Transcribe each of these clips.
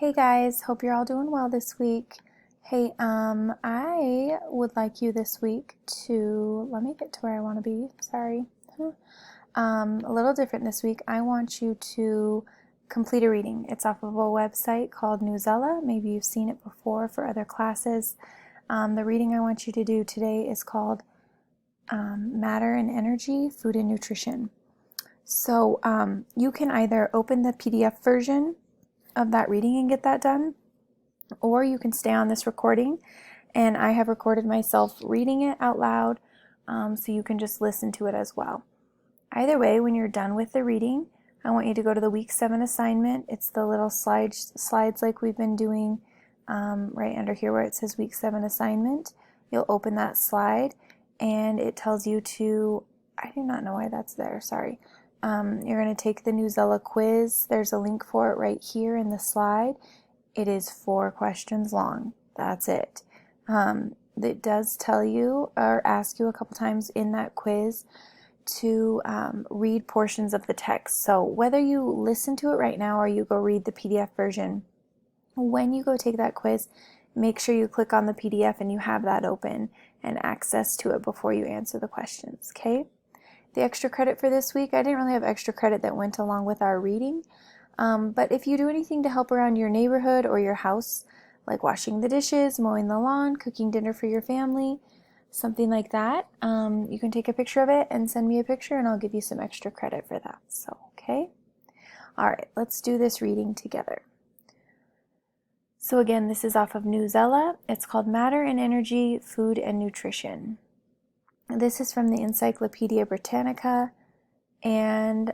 Hey guys, hope you're all doing well this week. Hey, I would like you this week to, let me get to where I want to be, sorry. A little different this week. I want you to complete a reading. It's off of a website called Newsela. Maybe you've seen it before for other classes. The reading I want you to do today is called Matter and Energy, Food and Nutrition. So you can either open the PDF version of that reading and get that done, or you can stay on this recording, and I have recorded myself reading it out loud, so you can just listen to it as well. Either way, when you're done with the reading, I want you to go to the week 7 assignment. It's the little slides like we've been doing right under here where it says week 7 assignment. You'll open that slide and it tells you to, I do not know why that's there, sorry. You're going to take the Newsela quiz. There's a link for it right here in the slide. It is 4 questions long. That's it. It does tell you or ask you a couple times in that quiz to read portions of the text. So whether you listen to it right now or you go read the PDF version, when you go take that quiz, make sure you click on the PDF and you have that open and access to it before you answer the questions, okay? The extra credit for this week, I didn't really have extra credit that went along with our reading, but if you do anything to help around your neighborhood or your house, like washing the dishes, mowing the lawn, cooking dinner for your family, something like that, you can take a picture of it and send me a picture and I'll give you some extra credit for that. So, okay? All right, let's do this reading together. So again, this is off of Newsela. It's called Matter and Energy, Food and Nutrition. This is from the Encyclopedia Britannica, and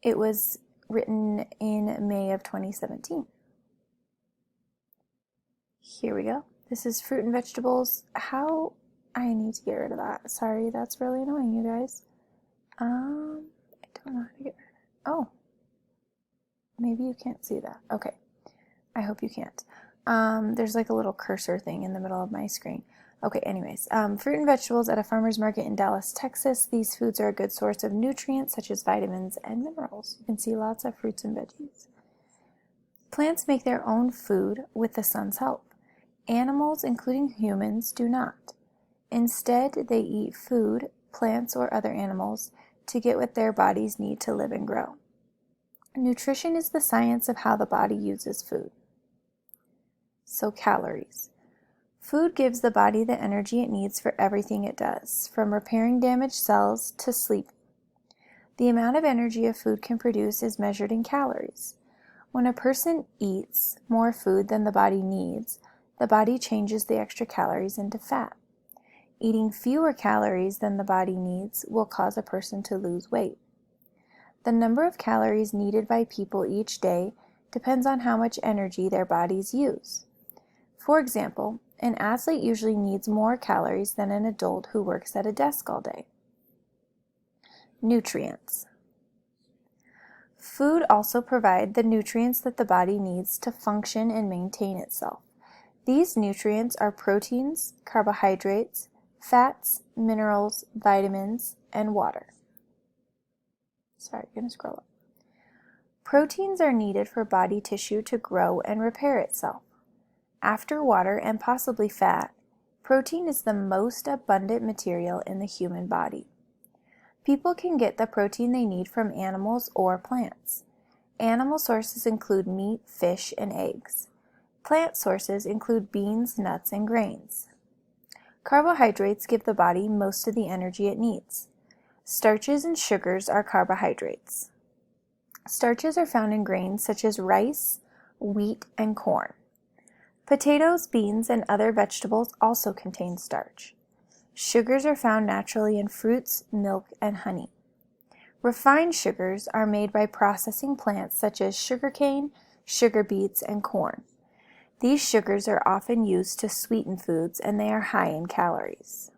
it was written in May of 2017. Here we go. This is fruit and vegetables. How I need to get rid of that. Sorry, that's really annoying, you guys. I don't know how to get rid of it. Oh, maybe you can't see that. Okay, I hope you can't. There's like a little cursor thing in the middle of my screen. Okay, anyways, fruit and vegetables at a farmer's market in Dallas, Texas. These foods are a good source of nutrients such as vitamins and minerals. You can see lots of fruits and veggies. Plants make their own food with the sun's help. Animals, including humans, do not. Instead, they eat food, plants, or other animals to get what their bodies need to live and grow. Nutrition is the science of how the body uses food. So, calories. Food gives the body the energy it needs for everything it does, from repairing damaged cells to sleep. The amount of energy a food can produce is measured in calories. When a person eats more food than the body needs, the body changes the extra calories into fat. Eating fewer calories than the body needs will cause a person to lose weight. The number of calories needed by people each day depends on how much energy their bodies use. For example, an athlete usually needs more calories than an adult who works at a desk all day. Nutrients. Food also provides the nutrients that the body needs to function and maintain itself. These nutrients are proteins, carbohydrates, fats, minerals, vitamins, and water. Sorry, I'm going to scroll up. Proteins are needed for body tissue to grow and repair itself. After water and possibly fat, protein is the most abundant material in the human body. People can get the protein they need from animals or plants. Animal sources include meat, fish, and eggs. Plant sources include beans, nuts, and grains. Carbohydrates give the body most of the energy it needs. Starches and sugars are carbohydrates. Starches are found in grains such as rice, wheat, and corn. Potatoes, beans, and other vegetables also contain starch. Sugars are found naturally in fruits, milk, and honey. Refined sugars are made by processing plants such as sugarcane, sugar beets, and corn. These sugars are often used to sweeten foods and they are high in calories.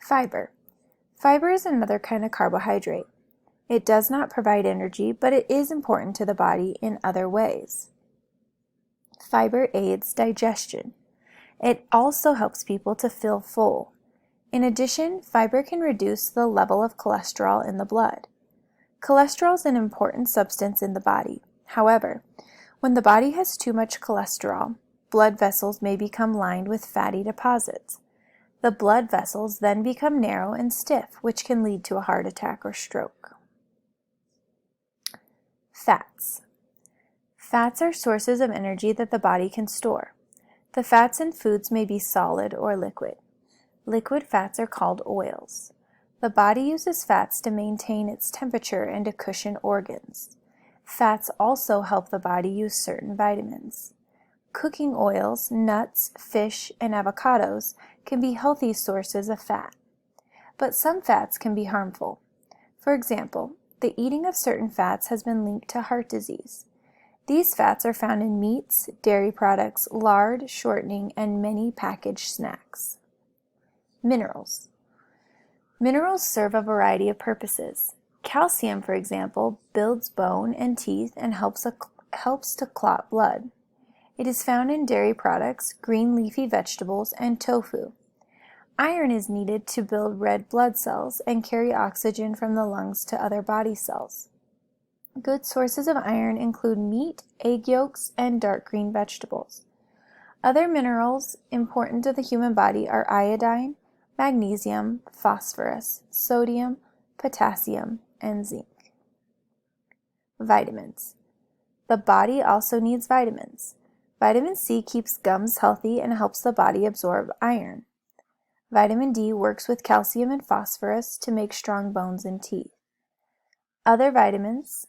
Fiber. Fiber is another kind of carbohydrate. It does not provide energy, but it is important to the body in other ways. Fiber aids digestion. It also helps people to feel full. In addition, fiber can reduce the level of cholesterol in the blood. Cholesterol is an important substance in the body. However, When the body has too much cholesterol, blood vessels may become lined with fatty deposits. The blood vessels then become narrow and stiff, which can lead to a heart attack or stroke. Fats. Fats are sources of energy that the body can store. The fats in foods may be solid or liquid. Liquid fats are called oils. The body uses fats to maintain its temperature and to cushion organs. Fats also help the body use certain vitamins. Cooking oils, nuts, fish, and avocados can be healthy sources of fat. But some fats can be harmful. For example, the eating of certain fats has been linked to heart disease. These fats are found in meats, dairy products, lard, shortening, and many packaged snacks. Minerals. Minerals serve a variety of purposes. Calcium, for example, builds bone and teeth and helps to clot blood. It is found in dairy products, green leafy vegetables, and tofu. Iron is needed to build red blood cells and carry oxygen from the lungs to other body cells. Good sources of iron include meat, egg yolks, and dark green vegetables. Other minerals important to the human body are iodine, magnesium, phosphorus, sodium, potassium, and zinc. Vitamins. The body also needs vitamins. Vitamin C keeps gums healthy and helps the body absorb iron. Vitamin D works with calcium and phosphorus to make strong bones and teeth. Other vitamins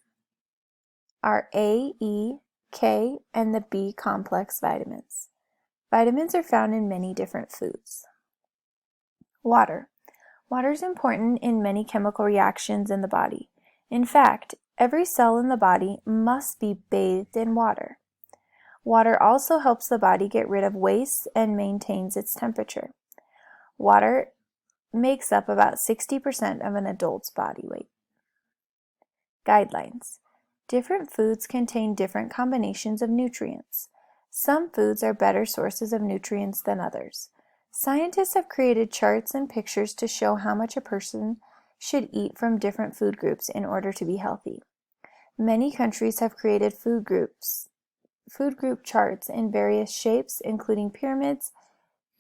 are A, E, K, and the B complex vitamins. Vitamins are found in many different foods. Water. Water is important in many chemical reactions in the body. In fact, every cell in the body must be bathed in water. Water also helps the body get rid of waste and maintains its temperature. Water makes up about 60% of an adult's body weight. Guidelines. Different foods contain different combinations of nutrients. Some foods are better sources of nutrients than others. Scientists have created charts and pictures to show how much a person should eat from different food groups in order to be healthy. Many countries have created food group charts in various shapes, including pyramids,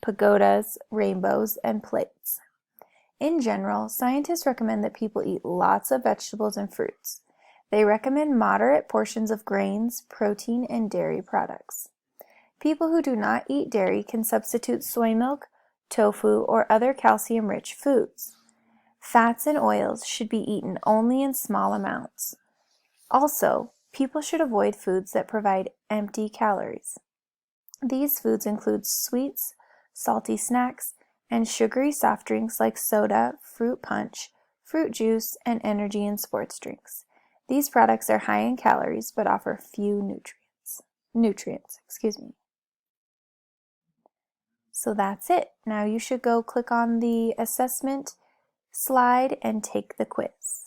pagodas, rainbows, and plates. In general, scientists recommend that people eat lots of vegetables and fruits. They recommend moderate portions of grains, protein, and dairy products. People who do not eat dairy can substitute soy milk, tofu, or other calcium-rich foods. Fats and oils should be eaten only in small amounts. Also, people should avoid foods that provide empty calories. These foods include sweets, salty snacks, and sugary soft drinks like soda, fruit punch, fruit juice, and energy and sports drinks. These products are high in calories but offer few nutrients. So that's it. Now you should go click on the assessment slide and take the quiz.